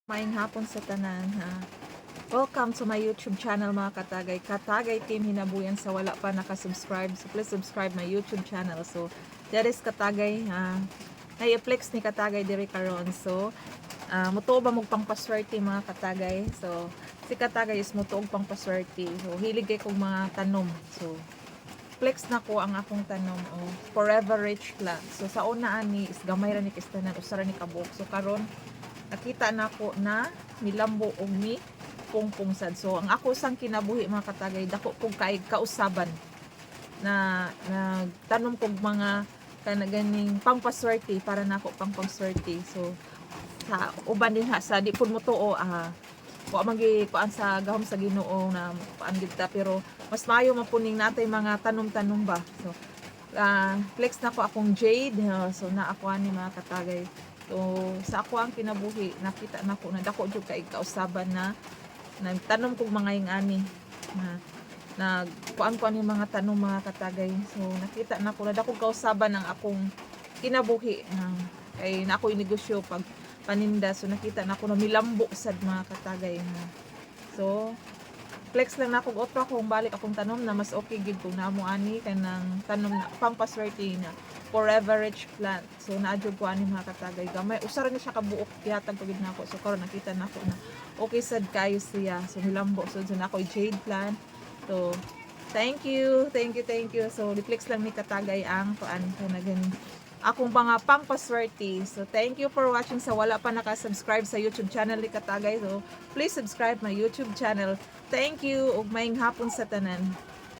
Maayong hapon sa tanan ha. Welcome to my YouTube channel mga katagay. Katagay Team Hinabuyan sa wala pa nakasubscribe. So please subscribe my YouTube channel. So that is Katagay na-flex ni Katagay diri karon. So mutuo ba mong pangpaswerte mga katagay. So si Katagay is mutuo pang paswerte. So hilig kay kong mga tanom. So flex na ko ang akong tanom forever rich plant. So sa una ani is gamay ra ni kistanan usara ni kabuk. So karon nakita na ko na milambo og ni pungpungsad. So ang ako sang kinabuhi mga katagay dako kog kay kausaban na nagtanom kog mga kanaganing pangpaswerte para nako pangpaswerte. So sa uban din ha sa di pud mo tuo wa magi kuan sa gahom sa Ginoo na kuan ta, pero mas maayo man puning natay mga tanom-tanom ba. So flex na ko akong jade. So na ako ani mga katagay. So sa ako ang kinabuhi nakita na ko na dako jud kay kausaban na nagtanom kog mga ingani na kuan ni mga tanom mga katagay. So nakita na ko na dako kausaban ang akong kinabuhi kay na ako negosyo pag paninda. So nakita na ko na milambo sad mga katagay so flex lang na kog otro kung balik akong tanom na mas okay gid kung namo ani kanang tanom na pampaswerte na forever rich plant. So naadyo ko ani mga katagay gamay usara ni siya kabuok gihatag ko gid nako. So karon nakita nako na okay sad kayo siya. So milambo so na ako jade plant. So thank you. So reflex lang ni katagay ang kuan kanagan akong mga pangpaswerte. So thank you for watching. Sa wala pa nakasubscribe sa YouTube channel ni Katagay, so please subscribe my YouTube channel. Thank you ug maayong hapon sa tanan.